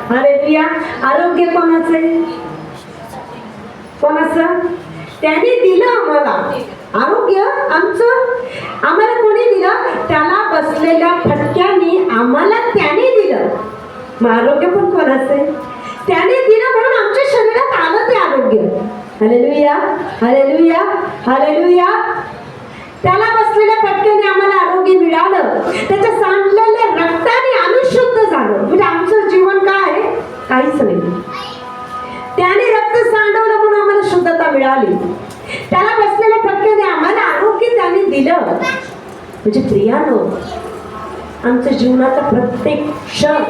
Hallelujah. आरोग्य कोणाचं? कोणाचं? त्याने दिलं आम्हाला आरोग्य. आम्हाला कोणी दिलं? त्याला बसलेल्या फटक्याने आम्हाला त्याने दिलं. मग आरोग्य पण कोणाचं? त्याने दिलं म्हणून आमच्या शरीरात आलं ते आरोग्य. Hallelujah, hallelujah, hallelujah. त्याला बसलेल्या फटक्याने आम्हाला आरोग्य मिळालं. त्याच्या सांडलेल्या रक्ताने आम्ही शुद्ध झालो. म्हणजे आमचं जीवन काय आहे? काहीच नाही. त्याने रक्त सांडवलं म्हणून आम्हाला शुद्धता मिळाली. त्याला बसलेल्या फटक्याने आम्हाला आरोग्य त्याने दिलं. म्हणजे प्रियानो, आमच्या जीवनाचा प्रत्येक क्षण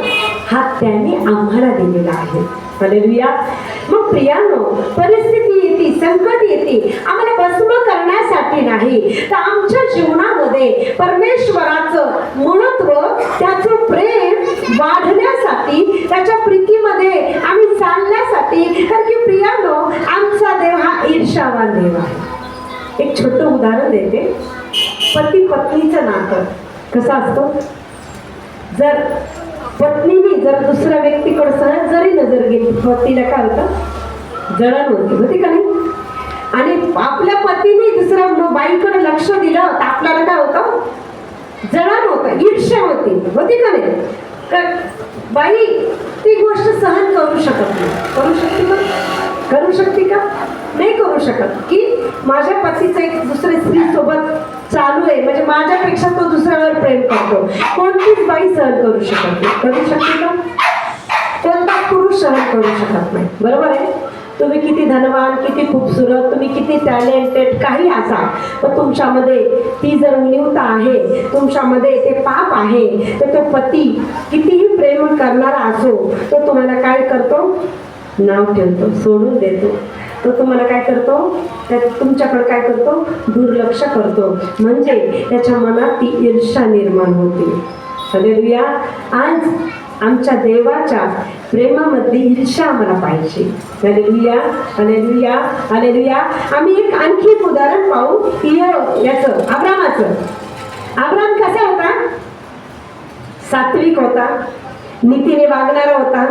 हा त्याने आम्हाला दिलेला आहे. हालेलुया. मग प्रियानो, परिस्थिती येते, संकट येते, आम्हाला भस्म करण्यासाठी नाही, तर आमच्या जीवनामध्ये परमेश्वराचं महत्व, त्याचं प्रेम वाढण्यासाठी, त्याच्या प्रीतीमध्ये आम्ही चालण्यासाठी. कारण की प्रियानो, आमचा देव हा ईर्ष्यावान देव आहे. एक छोटं उदाहरण देते. पती पत्नीचं नातं कसं असतं? जर पत्नीने दुसऱ्या व्यक्तीकडे सहज जरी नजर गेली, पतीला काय होतं? जळण होती का नाही? आणि आपल्या पतीने दुसऱ्या बाईकडे लक्ष दिलं तर आपल्याला काय होतं? जळण होतं, ईर्ष्या होती का नाही? बाई ती गोष्ट सहन करू शकत नाही. करू शकते का? करू शकते का? नाही करू शकत. की माझ्या पतीचं एक दुसऱ्या स्त्री सोबत चालू आहे, म्हणजे माझ्यापेक्षा तो दुसऱ्यावर प्रेम करतो. कोणतीच बाई सहन करू शकत नाही. करू शकते का? कोणता पुरुष सहन करू शकत नाही. बरोबर आहे. तुम्ही किती धनवान, किती खूपसुरत, तुम्ही किती टॅलेंटेड काही असा, पण तुमच्यामध्ये ती जर उणीवता आहे, तुमच्यामध्ये ते पाप आहे, तर तो पती कितीही प्रेम करणारा असो, तो तुम्हाला काय करतो? नाव ठेवतो, सोडून देतो. तो तुम्हाला काय करतो? तुमच्याकडे काय करतो? दुर्लक्ष करतो. म्हणजे त्याच्या मनात ती ईर्ष्या निर्माण होते. हालेलुया. आज आमच्या देवाच्या प्रेमामध्ये ईर्ष्या आम्हाला पाहिजे. Hallelujah, hallelujah, hallelujah. आम्ही आणखी एक उदाहरण पाहू याचं, अब्रामाचं. अब्राम कसा होता? सात्विक होता, नीतीने वागणारा होता,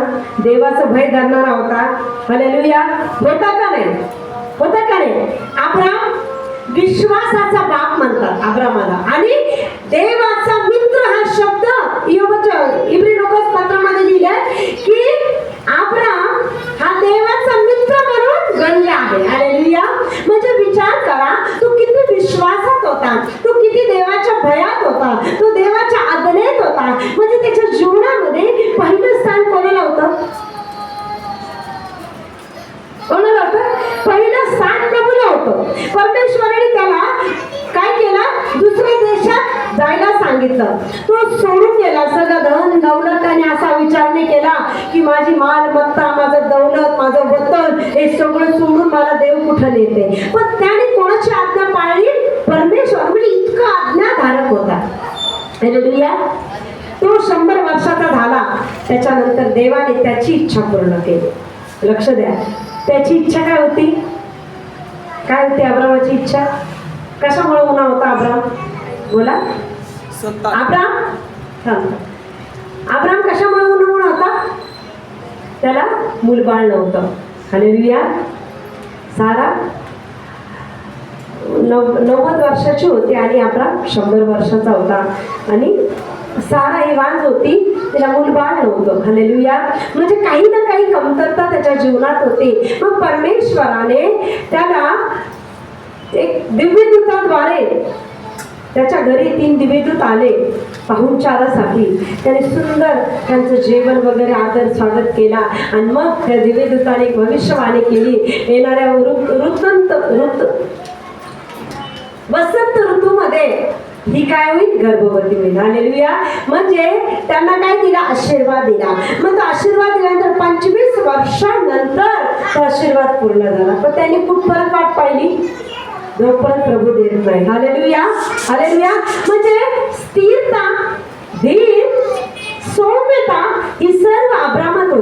देवाचं भय धरणारा होता. हालेलुया. होता का नाही? होता का नाही? अब्राम विश्वासाचा बाप म्हणतात अब्रामाला. आणि देवाचा मित्र हा शब्द इब्री लोकांच्या पत्रामध्ये लिहिलाय की अब्राम हा देवाचा मित्र म्हणून गणला आहे. हालेलुया. म्हणजे विचार करा, तो किती विश्वासात होता, तो किती देवाच्या भयात होता, तो देवाच्या आज्ञेत होता. म्हणजे त्याच्या जीवनामध्ये पहिलं स्थान कोणाला होतं? कोणाला होतं? पहिलं स्थान प्रभूला होतं. परमेश्वराने त्याला काय केलं? दुसऱ्या देशात जायला सांगितलं. तो सोडून गेला सगळं धन दौलत, आणि असा विचार नाही केला की माझी मालमत्ता, माझं दौलत, माझं वतन हे सगळं सोडून मला देव कुठं नेते. पण त्याने कोणाची आज्ञा पाळली? परमेश्वर. म्हणजे इतका आज्ञाधारक होता. हालेलुया. तो 100 वर्षाचा झाला. त्याच्यानंतर देवाने त्याची इच्छा पूर्ण केली. लक्ष द्या, त्याची इच्छा काय होती? काय होती अब्रामाची इच्छा? कशामुळे उन्हा होता अब्राम? बोला. अब्राम कशामुळे उन्हा होता? त्याला मूलबाळ नव्हतं. हालेलुया. सारा 90 वर्षाची होती आणि अब्राम 100 वर्षाचा होता. आणि सारा ही वांज होती, तिला मूलबाळ नव्हतं. हालेलुया. म्हणजे काही ना काही कमतरता त्याच्या जीवनात होती. मग परमेश्वराने त्याला एक दिव्यदूताद्वारे त्याच्या घरी 3 दिव्यदूत आले पाहुणचारासाठी. त्याने सुंदर त्यांचं जेवण वगैरे आदर स्वागत केला. आणि मग त्या दिव्यदूताने भविष्यवाणी केली, येणाऱ्या वसंत ऋतूमध्ये ही काय होईल? गर्भवती होईल. हालेलुया. म्हणजे त्यांना काय दिला? आशीर्वाद दिला. मग तो आशीर्वाद दिल्यानंतर 25 वर्षांनंतर तो आशीर्वाद पूर्ण झाला. पण त्यांनी कुठपर्यंत वाट पाहिली? जोपर्यंत प्रभू देत नाही. Hallelujah, hallelujah. म्हणजे स्थिरता, धीर, सौम्यता ही सर्व अब्रामात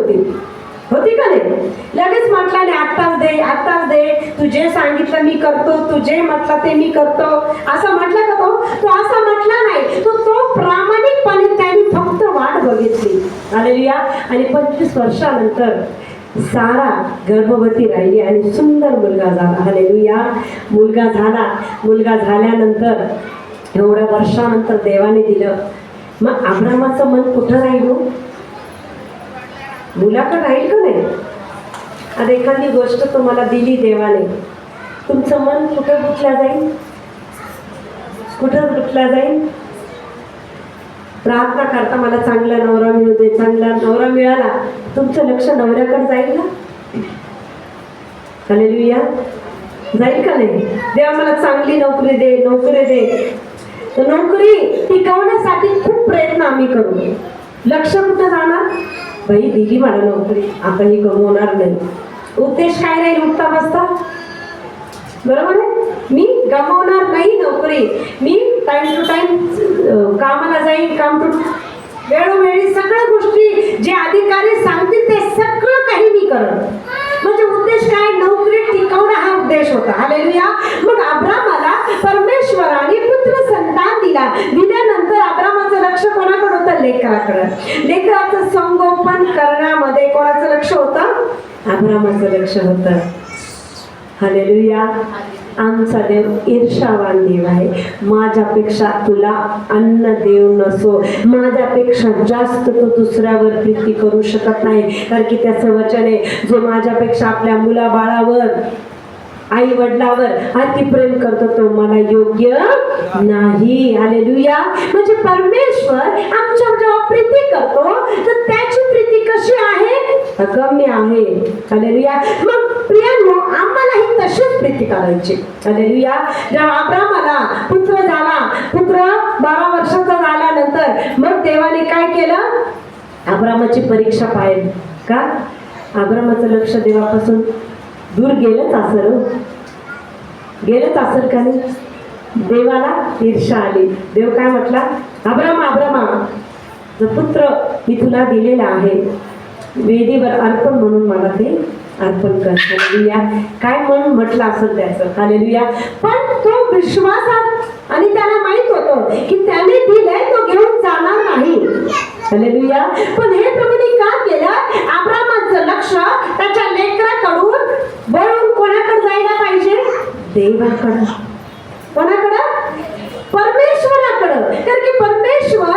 होती का नाही? लगेच म्हटलं नाही आत्ताच दे, आत्ताच दे, तू जे सांगितलं मी करतो, तू जे म्हटलं ते मी करतो, असं म्हटलं का? तो असं म्हटला नाही. तो प्रामाणिकपणे त्याने फक्त वाट बघितली. हालेलुया. आणि 25 वर्षानंतर सारा गर्भवती राहिली आणि सुंदर मुलगा झाला. हालेलुया. मुलगा झाल्यानंतर एवढ्या वर्षानंतर देवाने दिलं. मग अब्रामाचं मन कुठं राहील? मुलाकडे राहील का नाही? आता एखादी गोष्ट तुम्हाला दिली देवाने, तुमचं मन कुठं गुंतला जाईल? कुठं गुंतला जाईल? प्रार्थना करता मला चांगला नवरा मिळू दे, चांगला नवरा मिळाला, तुमचं लक्ष नवऱ्याकडे जाईल ना? हालेलुया. जाईल का नाही? देवा मला चांगली नोकरी दे, नोकरी दे. तर नोकरी टिकवण्यासाठी खूप प्रयत्न आम्ही करू. लक्ष कुठं जाणार? बाई दिली मला नोकरी, आता ही गमवणार नाही. उद्देश काय राहील? उठता बसता. बरोबर आहे? मी गमावणार नाही नोकरी. मी टाइम टू टाइम कामाला जाईन, काम टू वेळोवेळी सगळ्या गोष्टी जे अधिकारी सांगतील ते सगळं काही मी करत. म्हणजे उद्देश काय? नोकरी टिकवणं हा उद्देश होता. हालेलुया. मग अब्रामाला परमेश्वराने पुत्र संतान दिल्यानंतर अब्रामाचं लक्ष कोणाकडे होतं? लेकराकडे. लेकराचं संगोपन करण्यामध्ये कोणाचं लक्ष होतं? अब्रामाचं लक्ष होतं. हालेलुया. आमचा देव ईर्षावान देव आहे. माझ्यापेक्षा तुला अन्न देव नसो, माझ्यापेक्षा जास्त तो दुसऱ्यावर प्रीती करू शकत नाही. कारण की त्याचं वचन आहे, जो माझ्यापेक्षा आपल्या मुलाबाळावर, आई वडिलावर अति प्रेम करतो तो मला योग्य नाही. हालेलुया. म्हणजे परमेश्वर आमच्या जेव्हा प्रीती करतो तर त्याची प्रीती कशी आहे? अगम्य आहे. हालेलुया. मग प्रियांनो, आम्हालाही तशीच प्रीती करायची. हालेलुया. जेव्हा अब्रामाला पुत्र झाला, पुत्र 12 वर्षाचा झाल्यानंतर मग देवाने काय केलं? अब्रामाची परीक्षा पाहिली. का? अब्रामाचं लक्ष देवापासून दूर गेलंच असेल का नाही? देवाला ईर्षा आली. देव काय म्हटला? अब्रामा, जो पुत्र मी तुला दिलेला आहे, वेदीवर अर्पण म्हणून मला ते अर्पण कर. हालेलुया. काय म्हणून म्हटलं असेल त्याचं? हालेलुया. पण तो विश्वासात, आणि त्याला माहित होतं की त्याने दिलंय तो घेऊन जाणार नाही. हालेलुया. पण हे प्रभूने का केलं? अब्रामाचं लक्ष त्याच्या लेकराकडून वळून कोणाकडे जायला पाहिजे? देवाकडं. कोणाकडं? परमेश्वराकडं. कारण की परमेश्वर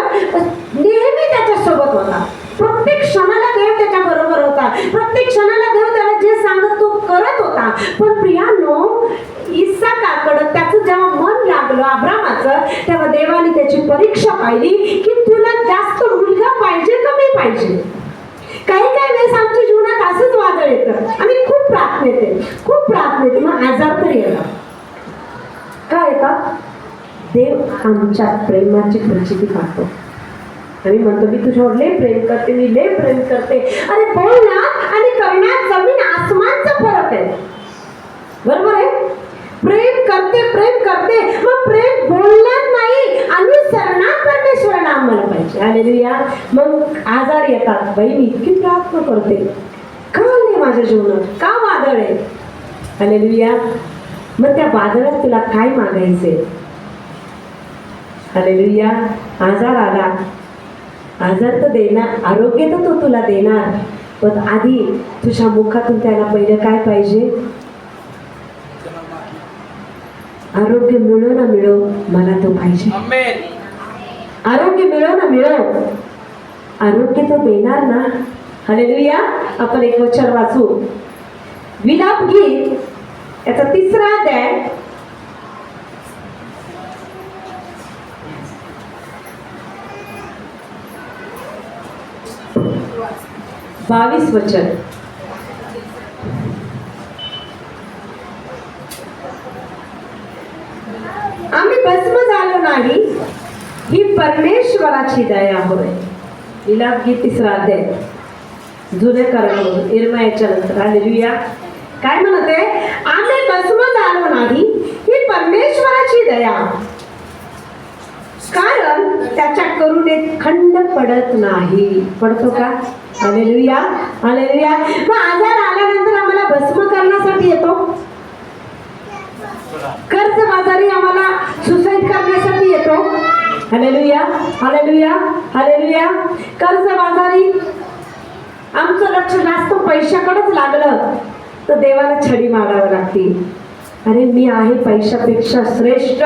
नेहमी त्याच्यासोबत होता. प्रत्येक क्षणाला देव त्याच्या बरोबर होता. प्रत्येक क्षणाला देव त्याला जे सांगत तो करत होता. पण प्रियांनो, इसाकाकडं त्याचं जेव्हा मन लागलं अब्रामाचं, तेव्हा देवाने त्याची परीक्षा पाहिली की तुला जास्त मुलगा पाहिजे का मी पाहिजे? काही वेळेस आमच्या जीवनात असंच वादळ येतं. आम्ही खूप प्रार्थनेते, मग आजार तर येतात. का येतात? देव आमच्या प्रेमाची प्रचिती पाहतो. आम्ही म्हणतो मी तुझ्यावर लय प्रेम करते, मी लय प्रेम करते. अरे बोलण्यात आणि करण्यात जमीन आसमानचा फरक आहे. बरोबर आहे? प्रेम करते, मग प्रेम बोलण्यात नाही, अनुसरणात परमेश्वराला आम्हाला पाहिजे. हालेलुया. मग आजार येतात. बाई मी इतकी प्रार्थना करते, का नाही माझ्या जीवनात? का वादळ आहे? हालेलुया. मग त्या वादळात तुला काय मागायचंय? हालेलुया. आजार आला, आजार तर देणार, आरोग्य तर तो तुला देणार, पण आधी तुझ्या मुखातून त्याला पहिलं काय पाहिजे? आरोग्य मिळो ना मिळो, मला तो पाहिजे. आरोग्य मिळो ना मिळो, आरोग्य तो देणार ना. हालेलुया. आपण एक वचन वाचू. विलाप गीत याचा 3रा अध्याय 22 वचन. आम्ही भस्म झालो नाही, ही परमेश्वराची दया होय. विलाप गीत 3रा अध्याय जुने करार इर्मायाच्या नंतर. हालेलुया. काय म्हणते? आम्ही भस्म झालो नाही, ही परमेश्वराची दया, कारण त्याच्या करुणेत खंड पडत नाही. पडतो का? हालेलुया. हालेलुया. मग आजार आल्यानंतर आम्हाला भस्म करण्यासाठी येतो, कर्जबाजारी आम्हाला सुसाईड करण्यासाठी येतो, हालेलुया, हालेलुया, हालेलुया. कर्जबाजारी आमचं लक्ष जास्त पैशाकडेच लागलं तर देवाला छडी मारावं लागते. अरे मी आहे पैशापेक्षा श्रेष्ठ.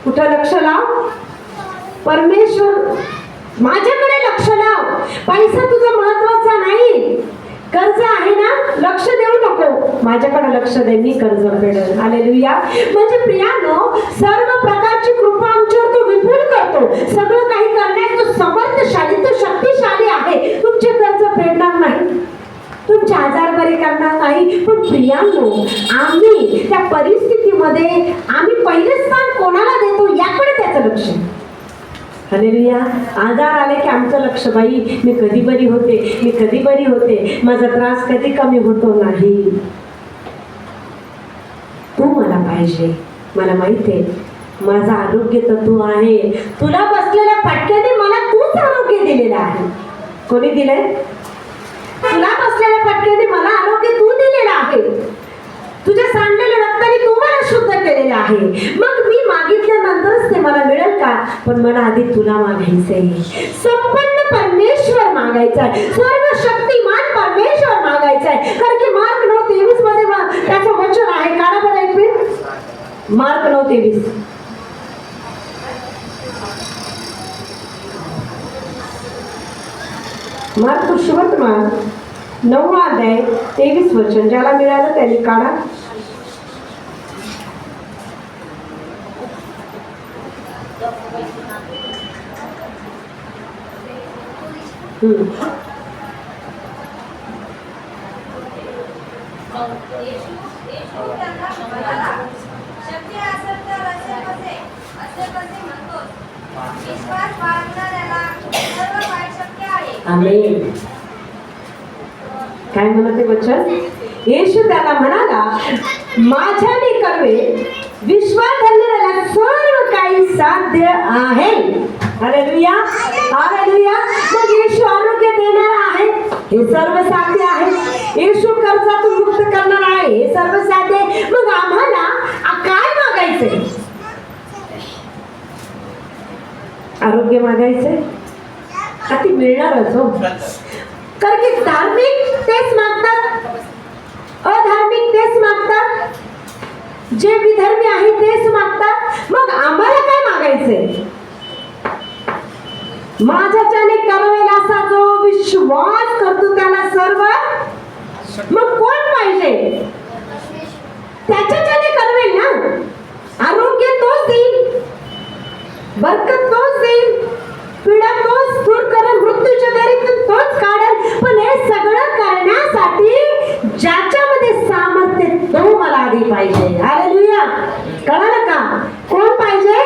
कुठं लक्ष लाव? परमेश्वर माझ्याकडे लक्ष लाव. पैसा तुझा महत्वाचा नाही. कर्ज आहे ना, लक्ष देऊ नको. माझ्याकडे लक्ष दे, मी कर्ज फेडेल. हालेलुया. म्हणजे प्रियानो, सर्व प्रकारची कृपा आमच्यावर तो विपुल करतो. सगळं काही करण्यात तो समर्थशाली, तो शक्तिशाली आहे. तुमचे कर्ज फेडणार नाही, तुमचे आजार बरे करणार नाही. पण प्रियानो, आम्ही त्या परिस्थितीमध्ये आम्ही पहिले स्थान कोणाला देतो याकडे त्याचं लक्ष. हालेलुया. आजार आले की आमचं लक्ष, बाई मी कधी बरी होते, मी कधी बरी होते, माझा त्रास कधी कमी होतो नाही. तू मला पाहिजे. मला माहिती आहे माझं आरोग्य तर तू आहे. तुला बसलेल्या फटक्याने मला तूच आरोग्य दिलेलं आहे. कोणी दिलंय? तुला बसलेल्या फटक्याने मला आरोग्य तू दिलेलं आहे. तुझ्या सांडलेल्या रक्ताने तू मला शुद्ध केलेलं आहे. मग मी मागितल्यानंतरच ते मला मिळेल का? पण मला आधी तुला मागायचंय. संपन्न परमेश्वर मागायचाय, सर्वशक्तिमान परमेश्वर मागायचाय. कारण की मार्क 9:23 मध्ये त्याचं वचन आहे. काढा बरं एक मिनिट. मार्क 9:23. मार्क सुवर्तमान 9वा अध्याय 23 वचन. ज्याला मिळालं त्यांनी काढा. आमेन. काय म्हणते वचन? येशू त्याला म्हणाला, माझ्याने कर्वे विश्वास धरलेल्याला सर्व काही साध्य आहे. Hallelujah, hallelujah. मग येशू आरोग्य देणार आहे, हे सर्व साध्य आहे. येशू कर्जातून मुक्त करणार आहे, हे सर्व साध्य आहे. मग आम्हाला काय मागायचंय? आरोग्य मागायचंय. ती मिळणारच हो. कारण की धार्मिक तेच मागतात, अधार्मिक तेच मागतात, जे विधर्मी आहे तेच मागतात. मग आम्हाला काय मागायचंय? माझ्याच्याने करवेल असा जो विश्वास करतो त्याला सर्व. मग कोण पाहिजे? त्याच्याच्याने करवेल ना. आरोग्य तोच देईल, बरकत तोच देईल, पीडा तोच दूर करेल, मृत्यूच्या दारीतून तोच काढेल. पण हे सगळं करण्यासाठी ज्याच्यामध्ये सामर्थ्य तो मला आधी पाहिजे. हालेलुया. कळलं का? कोण पाहिजे?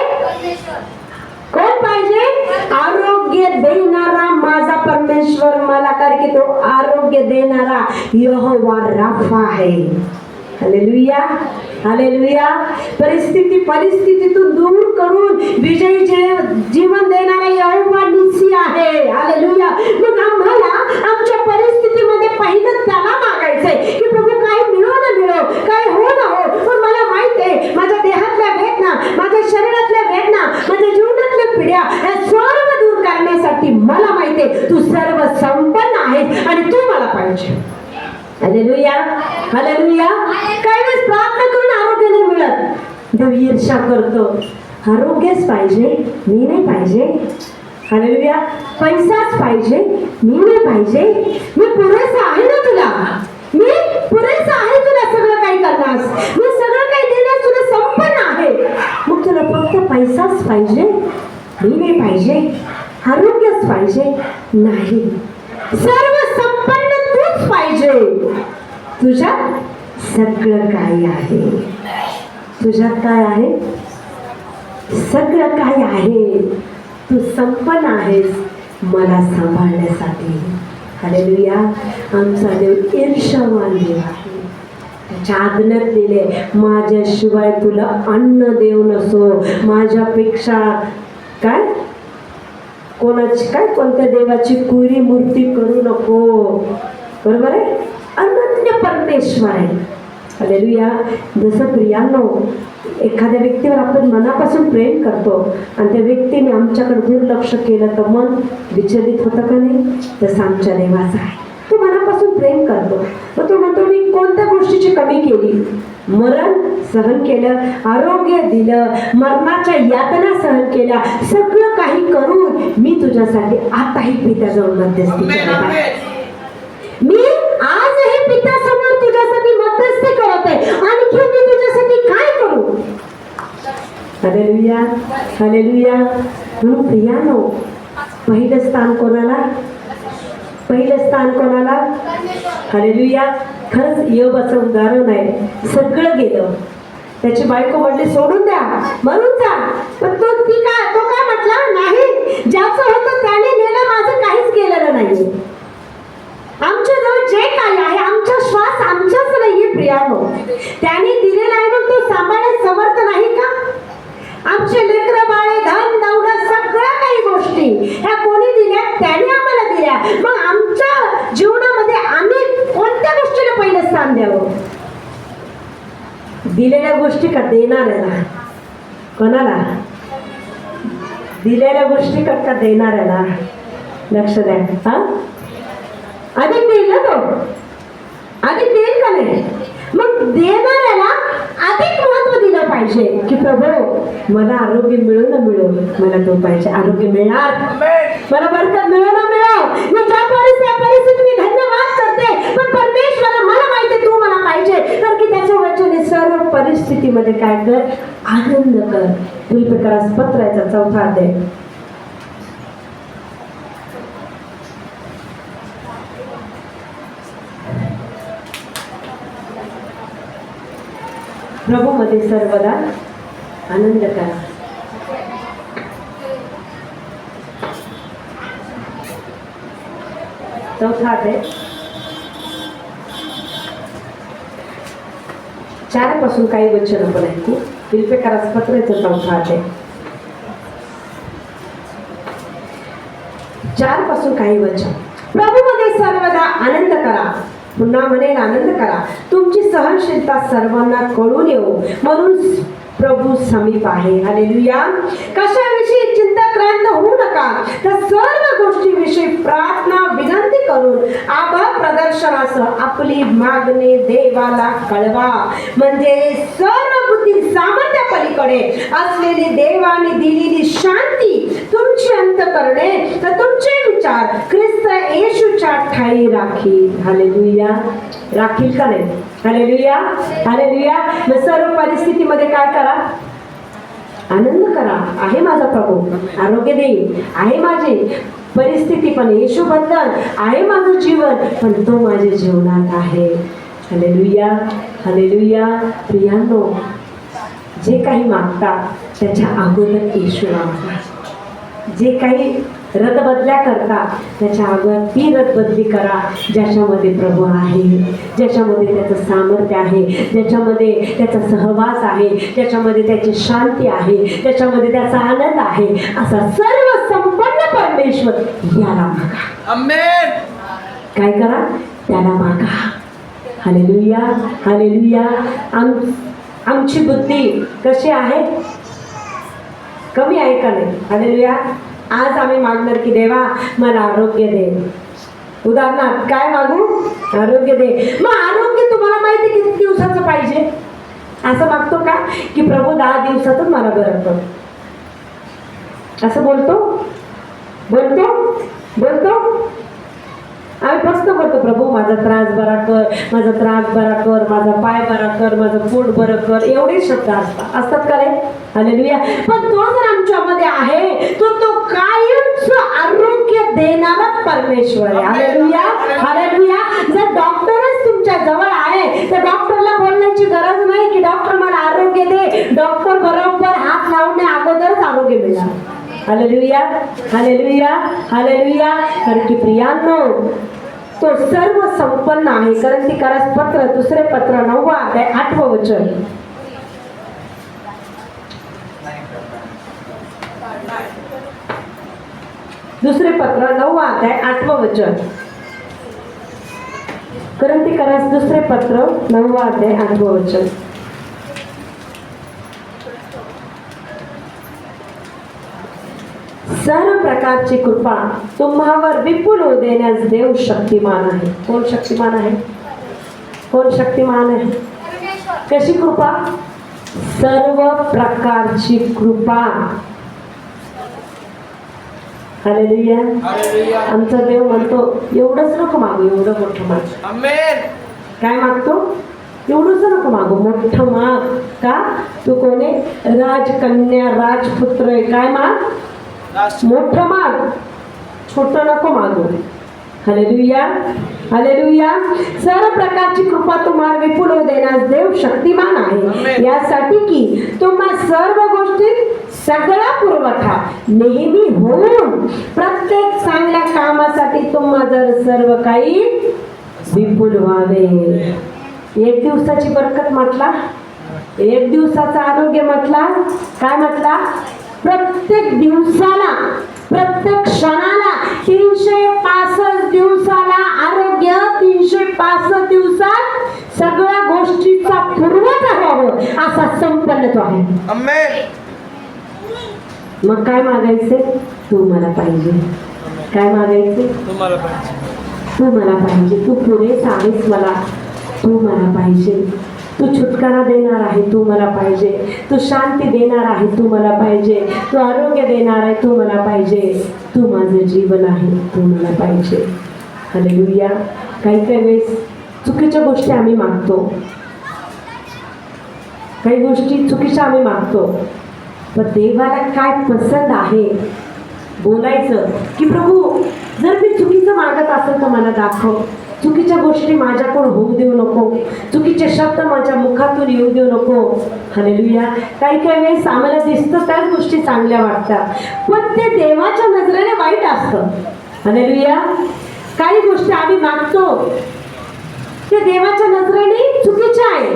कोण पाहिजे? आरोग्य देणारा माझा परमेश्वर मला. कारण की तो आरोग्य देणारा यहोवा राफा आहे. Hallelujah, hallelujah. परिस्थितीतून दूर करून विजयी जीवन देणारा यहोवा निसी आहे. हालेलुया. मग आम्हाला आमच्या परिस्थितीमध्ये पहिलं त्याला मागायचंय की प्रभू काय मिळो ना मिळो, काय हो ना हो, पण मला माहित आहे माझ्या देहातल्या वेदना, माझ्या शरीरातल्या वेदना, माझ्या जीवनातल्या पिढ्या या सर्व दूर करण्यासाठी मला माहित आहे तू सर्व संपन्न आहेस आणि तू मला पाहिजे. Hallelujah, hallelujah. काही वेळेस प्रार्थना करून आरोग्य नाही मिळत, देव ईर्ष्या करतो. आरोग्यच पाहिजे, मी नाही पाहिजे. हालेलुया. पैसाच पाहिजे, मी नाही पाहिजे. मी पुरेसा आहे ना तुला, मी पुरेसा आहे तुला सगळं काही करण्यास, मी सगळं काही देण्यास तुला संपन्न आहे. मग तुला फक्त पैसाच पाहिजे, मी नाही पाहिजे. आरोग्यच पाहिजे नाही, सर्व संपन्न तूच पाहिजे. तुझ्यात सगळं काय आहे, तुझ्यात काय आहे? सगळं काय आहे. तू संपन्न आहेस मला सांभाळण्यासाठी. हालेलुया. आमचा देव ईर्ष्यावान देव आहे. त्याच्या आज्ञेत दिले, माझ्याशिवाय तुला अन्न देव नसो. माझ्यापेक्षा काय कोणाची काय कोणत्या देवाची कुरी मूर्ती करू नको. बरोबर आहे? अनन्य परमेश्वर आहे. हालेलुया. जसं प्रियांनो एखाद्या व्यक्तीवर आपण मनापासून प्रेम करतो आणि त्या व्यक्तीने आमच्याकडे दुर्लक्ष केलं तर मन विचलित होतं का नाही? तसं आमच्या देवाचं आहे. तो मनापासून प्रेम करतो. मग तो म्हणतो मी कोणत्या गोष्टीची कमी केली? मरण सहन केलं, आरोग्य दिलं, मरणाच्या यातना सहन केल्या, सगळं काही करून मी तुझ्यासाठी आताही पित्याजवळ मध्यस्थी करत आहे. मी आजही पित्यासमोर तुझ्यासाठी मध्यस्थी करत आहे. आणखी मी तुझ्यासाठी काय करू? Hallelujah, hallelujah. म्हणून प्रियानो, पहिलं स्थान कोणाला? पहिलं स्थान कोणाला? हालेलुया. खरंच योबाचं उदाहरण आहे. सगळं गेलं, त्याची बायको म्हटली सोडून द्या, मरून जा. पण तो काय म्हटला? नाही, ज्याचं होतं त्याने नेलं, माझं काहीच केलेलं नाही. आमच्या जवळ जे काही आहे, आमचा श्वास आमचाच नाहीये प्रियानो, त्याने दिलेला आहे. मग तो सांभाळण्यास समर्थ नाही का? आमचे लेकरं बाळे, धन दौलत, सगळ्या काही गोष्टी ह्या कोणी दिल्या? त्याने आम्हाला दिल्या. मग आमच्या जीवनामध्ये आम्ही कोणत्या गोष्टीला पहिलं स्थान द्यावं? दिलेल्या गोष्टी का देणाऱ्याला? कोणाला? दिलेल्या गोष्टी का देणाऱ्याला? लक्ष द्या. हा, अधिक देईल ना तो, अधिक देईल का नाही? मग देणाऱ्याला अधिक महत्व दिलं पाहिजे की प्रभू मला आरोग्य मिळो ना मिळो, मला तो पाहिजे. आरोग्य मिळणार, मला बरकत मिळो ना मिळो, मी ज्या परिस्थितीत मी धन्यवाद करते, पण परमेश्वरा मला माहिती तू मला पाहिजे. कारण की त्याचं वचन सर्व परिस्थितीमध्ये काय कर? आनंद कर. फिलिप्पियरास पत्राचा 4 अध्याय. प्रभू मध्ये सर्वदा आनंद करा. चौथा आहे 4 पासून काही वचन आपण ऐकू. फिलिप्पियरास पत्राचं 4 अध्याय 4 पासून काही वचन. प्रभू मध्ये सर्वदा आनंद करा. पुन्हा म्हणेल आनंद करा. तुमची सहनशीलता सर्वांना कळून येऊ, म्हणून प्रभू समीप आहे. हालेलुया. कशाविषयी चिंताक्रांत होऊ नका, तर सर्व गोष्टीविषयी प्रार्थना विनंती करून आभार प्रदर्शनासह आपली मागणी देवाला कळवा. म्हणजे सर्व बुद्धी सामर्थ्या पलीकडे असलेली देवाने दिलेली शांती तुमची अंतःकरणे तर तुमचे विचार ख्रिस्त येशूच्या ठाई राखील. हालेलुया. राखील का नाही? Hallelujah, hallelujah. मग सर्व परिस्थितीमध्ये काय करा? आनंद करा. आहे माझा प्रभू, आरोग्य देईल, आहे माझी परिस्थिती पण येशू बद्दल आहे, माझं जीवन पण तो माझ्या जीवनात आहे. Hallelujah, hallelujah. प्रियांनो, जे काही मागता त्याच्या अगोदर येशू मागा. जे काही रदबदल्या करता त्याच्या अगोदर ती रदबदली करा ज्याच्यामध्ये प्रभू आहे, ज्याच्यामध्ये त्याचं सामर्थ्य आहे, ज्याच्यामध्ये त्याचा सहवास आहे, ज्याच्यामध्ये त्याची शांती आहे, ज्याच्यामध्ये त्याचा आनंद आहे. असा सर्व संपन्न परमेश्वर याला मागा. आमेन. काय करा? त्याला मागा. Hallelujah, hallelujah. आमची बुद्धी कशी आहे? कमी आहे का नाही? हालेलुया. आज आम्ही मागणार की देवा मला आरोग्य दे. उदाहरणार्थ काय मागू? आरोग्य दे. मग आरोग्य तुम्हाला माहिती किती दिवसाचं पाहिजे? असं मागतो का की प्रभू 10 दिवसातच मला बरं कर, असं बोलतो? आम्ही फक्त बोलतो प्रभू माझा त्रास बरा कर, माझा त्रास बरा कर, माझा पाय बरा कर, माझं पोट बरं कर. एवढे शब्द असतात का रे? हालेलुया. पण तो जर आमच्यामध्ये आहे तो कायमच आरोग्य देणारा परमेश्वर आहे. Hallelujah, hallelujah. जर डॉक्टरच तुमच्या जवळ आहे तर डॉक्टरला बोलण्याची गरज नाही की डॉक्टर मला आरोग्य दे. डॉक्टर बरोबर हात लावण्या अगोदरच आरोग्य मिळणार. Hallelujah, hallelujah, hallelujah. कारण की प्रियांनो तो सर्व संपन्न आहे. कोरिन्थीकरास पत्र 2 पत्र 9 अध्याय 8 वचन. दुसरे पत्र 9 अध्याय 8 वचन. कोरिन्थीकरास दुसरे पत्र 9 अध्याय 8 वचन. सर्व प्रकारची कृपा तुम्हावर विपुल होऊ देण्यास देव शक्तिमान आहे. कोण शक्तिमान आहे? कोण शक्तिमान आहे? कशी कृपा? सर्व प्रकारची कृपा. हालेलुया. आमचा देव म्हणतो एवढंच नको मागू, एवढं मोठं माग. आमेन. काय मागतो? एवढंच नको मागू, मोठं माग. का? तू कोणी? राजकन्या, राजपुत्र आहे. काय माग? मोठं माग, छोटं नको मागू. हालेलुया. हालेलुया. सर्व प्रकारची कृपा तुम्हाला विपुल होऊ देण्यास देव शक्तिमान आहे, यासाठी की तुम्हा सर्व गोष्टीत सगळा पुरवठा नेहमी होऊन प्रत्येक चांगल्या कामासाठी तुम्हा जर सर्व काही विपुल व्हावे. एक दिवसाची बरकत म्हटला, एक दिवसाचं आरोग्य म्हटला, काय म्हटला? प्रत्येक दिवसाला, प्रत्येक क्षणाला, 365 दिवसाला आरोग्य, 365 दिवसात सगळ्या गोष्टीचा पुरवठा व्हावं असा संपन्न तो आहे. आमेन. मग काय मागायचे? तू मला पाहिजे. काय मागायचे? तू मला पाहिजे. तू मला पाहिजे. तू पुरेसा आहेस मला, तू मला पाहिजे. तू छुटकारा देणार आहे, तू मला पाहिजे. तू शांती देणार आहे, तू मला पाहिजे. तू आरोग्य देणार आहे, तू मला पाहिजे. तू माझं जीवन आहे, तू मला पाहिजे. हालेलुया. काही काही वेळेस चुकीच्या गोष्टी आम्ही मागतो, काही गोष्टी चुकीच्या आम्ही मागतो, पण देवाला काय पसंत आहे बोलायचं की प्रभू जर मी चुकीचं मागत असेल तर मला दाखव. चुकीच्या गोष्टी माझ्याकडून होऊ देऊ नको, चुकीचे शब्द माझ्या मुखातून येऊ देऊ नको. हालेलुया. काही काही वेळेस आम्हाला दिसतं त्याच गोष्टी चांगल्या वाटतात, पण ते देवाच्या नजरेने वाईट असतं. हालेलुया. काही गोष्टी आम्ही मागतो ते देवाच्या नजरेने चुकीच्या आहे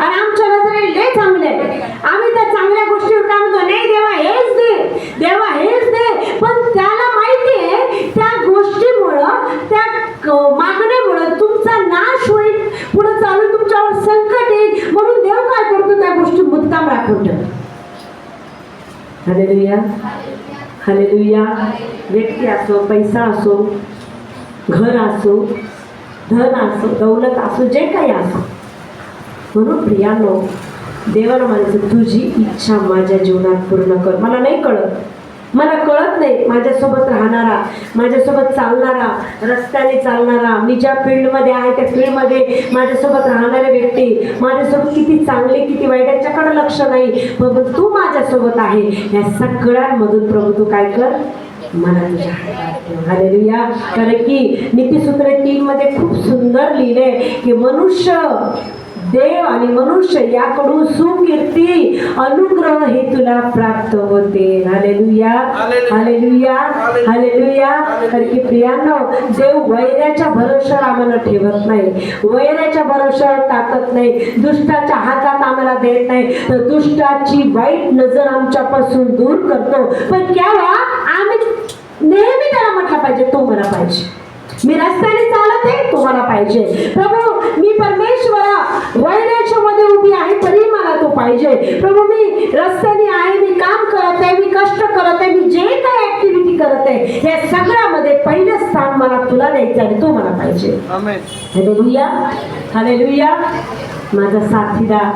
आणि आमच्या नजरेने लय चांगले आहे. आम्ही त्या चांगल्या गोष्टीवर काय म्हणतो? नाही देवा हेच दे, देवा हेच दे. पण त्याला माहिती आहे त्या गोष्टीमुळं, त्या मागण्यामुळं तुमचा नाश होईल, पुढे चालून तुमच्यावर संकट येईल. म्हणून देव काय करतो? त्या गोष्टी मुद्दाम राखून ठेवतो. हालेलुया. हालेलुया. व्यक्ती असो, पैसा असो, घर असो, धन असो, दौलत असो, जे काही असो. म्हणून प्रियानो, देवाला म्हणायचं तुझी इच्छा माझ्या जीवनात पूर्ण कर. मला नाही कळत, मला कळत नाही माझ्यासोबत राहणारा, माझ्यासोबत चालणारा, रस्त्याने चालणारा, मी ज्या फील्डमध्ये आहे त्या फील्डमध्ये माझ्यासोबत राहणारे व्यक्ती माझ्यासोबत किती चांगले किती वाईट याच्याकडे लक्ष नाही, प्रभू तू माझ्यासोबत आहे. या सगळ्यांमधून प्रभू तू काय कर? मला तुझ्या हातात ठेव. हालेलुया. कारण की नीतिसूत्र 3 मध्ये खूप सुंदर लिहिले की मनुष्य, देव आणि मनुष्य याकडून सुकीर्ती, अनुग्रह हे तुला प्राप्त होते. हालेलुया. हालेलुया. हालेलुया. कारण की प्रियांनो, देव वैराच्या भरोश्यावर आम्हाला ठेवत नाही, वैराच्या भरोश्यावर टाकत नाही, दुष्टाच्या हातात आम्हाला देत नाही, तर दुष्टाची वाईट नजर आमच्यापासून दूर करतो. पण केव्हा? आम्ही नेहमी त्याला म्हटलं पाहिजे तू मला पाहिजे. मी रस्त्याने चालत आहे, तुम्हाला पाहिजे. प्रभू मी परमेश्वरा वैराच्या मध्ये उभी आहे तरी मला तो पाहिजे. प्रभू मी रस्त्याने आहे, मी काम करत आहे, मी कष्ट करत आहे, मी जे काही ऍक्टिव्हिटी करत आहे या सगळ्यामध्ये पहिलं स्थान मला तुला द्यायचं आणि तो मला पाहिजे. आमेन. हालेलुया. हालेलुया. माझा साथीदार,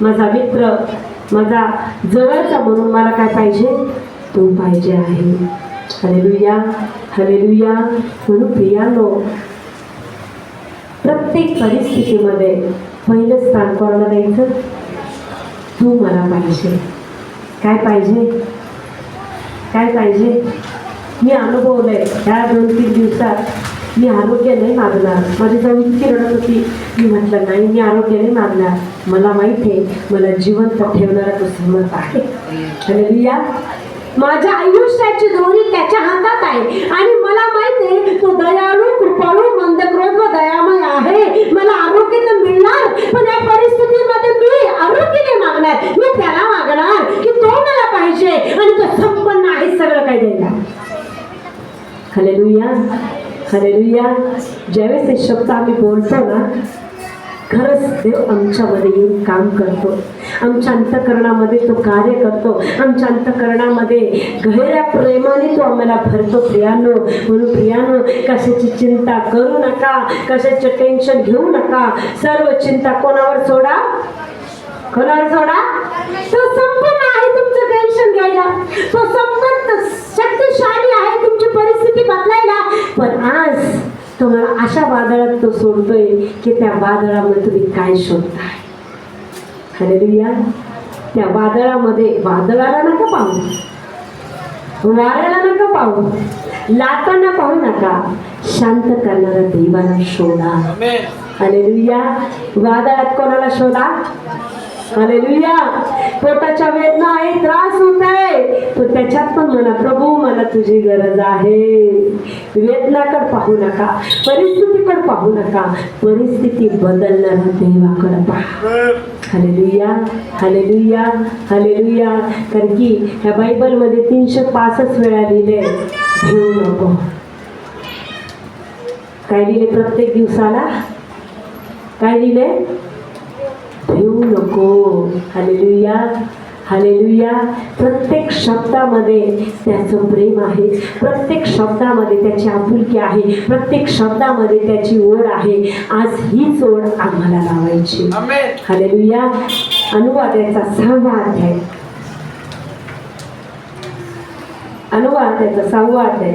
माझा मित्र, माझा जवळचा म्हणून मला काय पाहिजे? तू पाहिजे आहे. हालेलुया. हालेलुया. म्हणून प्रियानो, प्रत्येक परिस्थितीमध्ये पहिलं स्थान कोणाला द्यायचं? तू मला पाहिजे. काय पाहिजे? काय पाहिजे? मी अनुभवलंय ह्या 2-3 दिवसात मी आरोग्य नाही मागणार. माझी जाऊ इतकी रडत होती, मी म्हटलं नाही मी आरोग्य नाही मागणार. मला माहिती आहे मला जिवंत ठेवणारा तो समर्थ आहे. हालेलुया. माझ्या आयुष्याची दोरी त्याच्या हातात आहे आणि मला माहिती आहे तो दयाळू, कृपाळू, मंदक्रोध व दयामय आहे. मला आरोग्य तर मिळणार, पण या परिस्थितीमध्ये मी आरोग्य नाही मागणार, मी त्याला मागणार की तो मला पाहिजे आणि तो संपन्न आहे, सगळं काही देणार. हालेलुया. हालेलुया. ज्यावेळेस हे शब्द आम्ही बोलतो ना, खरंच देव आमच्यामध्ये येऊन काम करतो. आमच्या अंतःकरणामध्ये तो कार्य करतो. आमच्या अंतःकरणामध्ये गहिऱ्या प्रेमाने तो आम्हाला भरतो. प्रियानो, म्हणून प्रियानो, कशाची चिंता करू नका, कशाचे टेन्शन घेऊ नका. सर्व चिंता कोणावर सोडा? कोणावर सोडा? तो संपूर्ण आहे तुमचं टेन्शन घ्यायला. तो संपूर्ण शक्तिशाली आहे तुमची परिस्थिती बदलायला. पण आज तुम्हाला अशा वादळात तो सोडतोय की त्या वादळामध्ये तुम्ही काय शोधताय. हालेलुया. त्या वादळामध्ये वादळाला नका पाहू, वाऱ्याला नका पाहू, लाटांना पाहू नका, शांत करणारा देवाला शोधा. हालेलुया. वादळात कोणाला शोधा? हालेलुया. पोटाच्या वेदना आहे, त्रास होत आहे, तो त्याच्यात पण म्हणा, प्रभू मला तुझी गरज आहे. वेदनाकडे पाहू नका, परिस्थितीकडे पाहू नका, परिस्थिती बदलणारा देवाकडे पहा. Hallelujah, hallelujah, hallelujah. कारण की ह्या बायबलमध्ये 365 वेळा लिहिले भिवू नको. काय लिहिले? प्रत्येक दिवसाला काय लिहिले? भिवू नको. Hallelujah, hallelujah. प्रत्येक शब्दामध्ये त्याचं प्रेम आहे, प्रत्येक शब्दामध्ये त्याची आपुलकी आहे, प्रत्येक शब्दामध्ये त्याची ओढ आहे. आज हीच ओढ आम्हाला लावायची. हालेलुया. अनुवादाचा 6वा अध्याय, अनुवादाचा 6वा अध्याय.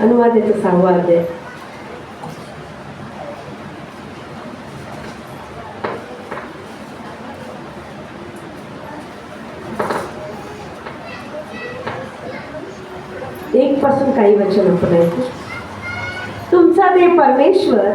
अनुवादाचा 6वा अध्याय. एक पासून काही वचन आपण ऐकू. तुमचा देव परमेश्वर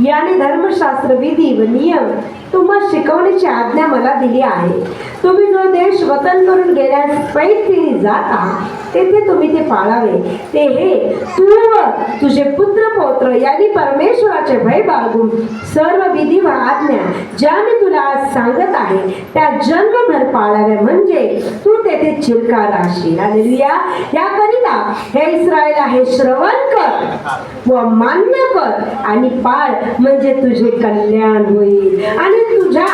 याने धर्मशास्त्र, विधी व नियम तुम्हाला शिकवण्याची आज्ञा मला दिली आहे. तुम्ही जो देश वतन करून गेल्यास पैठीने जात आहात तेथे तुम्ही ते पाळावे. ते हे तू व तुझे पुत्र पौत्र यांनी परमेश्वराचे भय बाळगून सर्व विधी व आज्ञा ज्या मी तुला आज सांगत आहे त्या जन्मभर पाळाव्या, म्हणजे तू तेथे चिरकाल राहशील. हालेलुया. याकरिता हे इस्रायला हे श्रवण कर व मान्य कर आणि पाळ, म्हणजे तुझे कल्याण होईल. आणि तुझ्या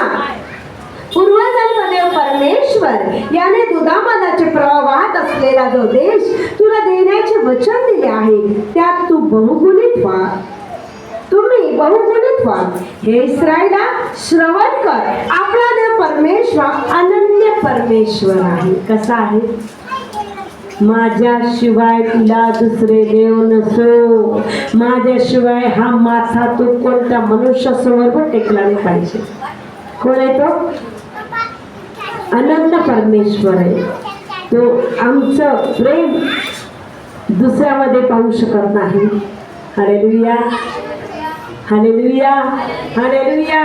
पूर्वजांचा देव परमेश्वर याने दुधामधाचे प्रवाह वाहत असलेला जो देश तुला देण्याचे वचन दिले आहे त्यात तू बहुगुणित व्हा. तुम्ही बहुगुणित व्हा. हे इस्रायला श्रवण कर. आपला देव परमेश्वर अनन्य परमेश्वर आहे. कसा आहे? माझ्याशिवाय तुला दुसरे देव नसो. माझ्याशिवाय हा माथा तो कोणत्या मनुष्यासमोर पण टेकला नाही पाहिजे. कोण आहे तो? अनंत परमेश्वर आहे. तो आमचं प्रेम दुसऱ्यामध्ये पाहू शकत नाही. Hallelujah, hallelujah, hallelujah.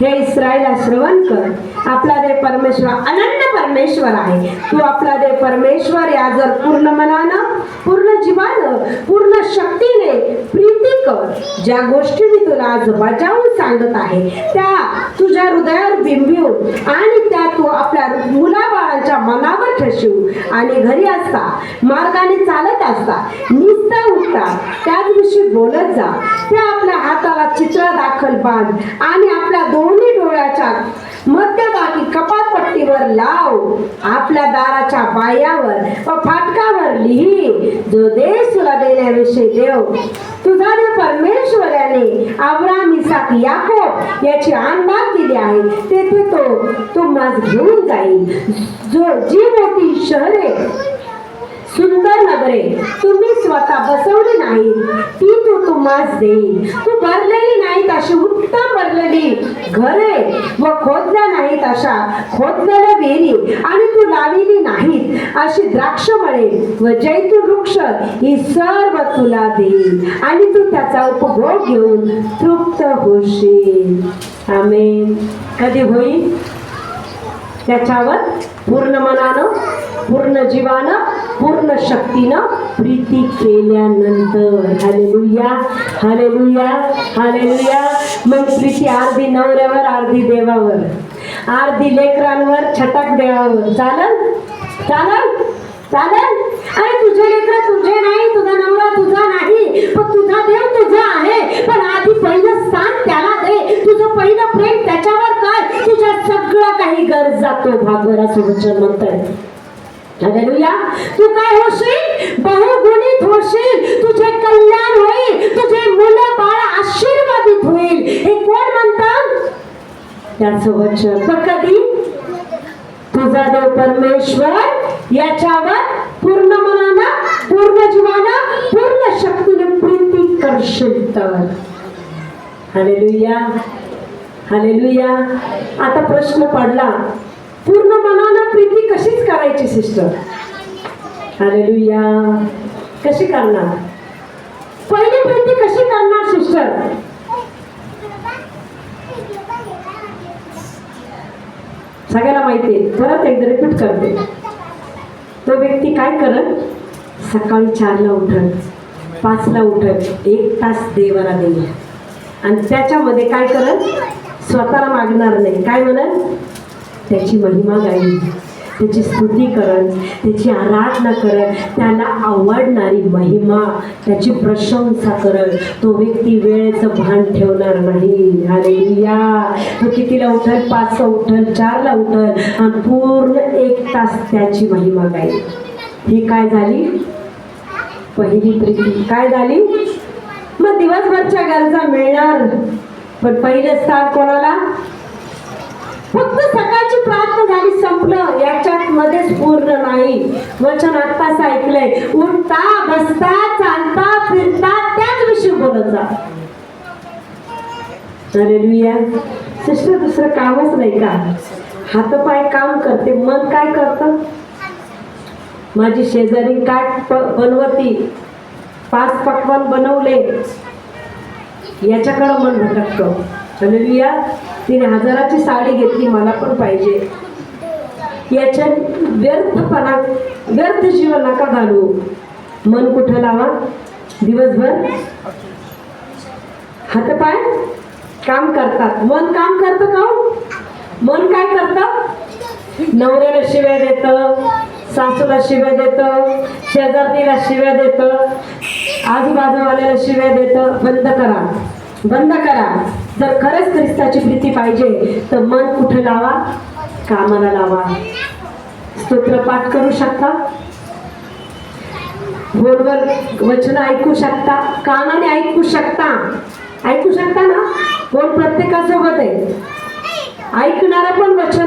हे इस्रायला श्रवण कर. आपला देव परमेश्वर अनंत परमेश्वर आहे. तू आपला देव परमेश्वर या जर पूर्ण मनानं, पूर्ण जीवानं, पूर्ण शक्तीने प्रीती कर. ज्या गोष्टी मी तुला आज बजावून सांगत आहे त्या तुझ्या हृदयावर बिंबवून आणि त्या तू आपल्या मुलाबाळांच्या मनावर ठसवू आणि घरी असता, मार्गाने चालत असता, निस्ता उठता त्याच दिवशी बोलत जा. त्या आपल्या हाताला चित्र दाखल बांध आणि आपल्या दोन्ही डोळ्याच्या मध्यभागी कपाटपट्टीवर लाव. आपल्या दाराच्या पायावर व फाटकावर लिही, जो देश तुला देण्याविषयी देव तुझा देव परमेश्वर याने अब्राम, इसाक, याकोब याची अंदाज दिली आहे तेथे तो तुम्हाला घेऊन जाईल. जी मोठी शहरे, सुंदर नगरे तुम्ही स्वतः बसवली नाही ती तो तुम्हाला देईल. तू भरलेली नाहीत अशी उत्तम भरलेली घरे व खोदल्या नाहीत अशा खोदलेल्या विहिरी आणि तू लावलेली नाहीत अशी द्राक्षमळे व जैतून वृक्ष ही सर्व तुला देईल आणि तू त्याचा उपभोग घेऊन तृप्त होशील. आमेन. कधी होईल? त्याच्यावर पूर्ण मनानं, पूर्ण जीवानं, पूर्ण शक्तीनं प्रीती केल्यानंतर. Hallelujah, hallelujah, hallelujah. मग प्रीती अर्धी नवऱ्यावर, अर्धी देवावर, अर्धी लेकरांवर, छटाक देवावर. चालेल, चालेल, चालेल. अरे तुझे लेकर तुझे नाही, तुझा नवरा तुझा नाही, पण तुझा देव तुझा आहे. पण आधी पहिलं स्थान त्याला दे, तुझं पहिलं प्रेम त्याच्यावर कर. तुझ्या सगळं काही गरजा तो भागवराचं वचन म्हणतंय. हालेलुया. तू काय होशील? बहुगुणित होशील. तुझे कल्याण होईल, तुझे मुलं बाळ आशीर्वादित होईल. हे कोण म्हणतात? त्याचं वचन. पण कधी? तुझा देव परमेश्वर याच्यावर पूर्ण मनानं, पूर्ण जीवानं, पूर्ण शक्तीने प्रीती करशील तर. Hallelujah, hallelujah. आता प्रश्न पडला, पूर्ण मनानं प्रीती कशीच करायची सिस्टर? हालेलुया. कशी करणार? पहिली प्रीती कशी करणार सिस्टर? सगळ्याला माहिती आहे, परत एकदा रिपीट करते. तो व्यक्ती काय करत? सकाळी 4ला उठत, 5ला उठत, 1 तास देवाला देईल. आणि त्याच्यामध्ये काय करत? स्वतःला मागणार नाही. काय म्हणत? त्याची महिमा गाईल, त्याची स्तुती करत, त्याची आराधना करत, त्याला आवडणारी महिमा, त्याची प्रशंसा करत. तो व्यक्ती वेळेचं भान ठेवणार नाही. हालेलुया. तो कितीला उठल? 5ला उठल, 4ला उठल आणि पूर्ण 1 तास त्याची महिमा गाईल. ही काय झाली? पहिली प्रीती. काय झाली? मग दिवसभरच्या गरजा मिळणार, पण पहिलं स्थान कोणाला? फक्त सकाळची प्रार्थना झाली, संपलं. याच्यात मध्येच पूर्ण नाही. वचन आत्ताच ऐकलंय, उठता, बसता, चालता, फिरता त्याच विषयी बोलत जा. हालेलुया. सिस्टर, दुसरं कामच नाही का? हातपाय काम करते, मन काय करतं? माझी शेजारी काय बनवती, 5 पक्वान बनवले, याच्याकडं मन भटकतं. हालेलुया. तिने 1000ची साडी घेतली, मला पण पाहिजे. याच्या व्यर्थपणा, व्यर्थ जीवन नका घालू. मन कुठं लावा? दिवसभर हातपाय काम करतात, मन काम करतं का? मन काय करतं? नवऱ्याला शिव्या देतं, सासूला शिव्या देतं, शेजारीला शिव्या देतं, आजूबाजूवाल्याला शिव्या देतं. बंद करा, बंद करा. जर खरंच ख्रिस्ताची प्रीती पाहिजे तर मन कुठे लावा? कामाला लावा. स्तोत्रपाठ करू शकता, फोनवर वचन ऐकू शकता, कानाने ऐकू शकता, ऐकू शकता ना? कोण प्रत्येकासोबत आहे? ऐकणारा पण वचन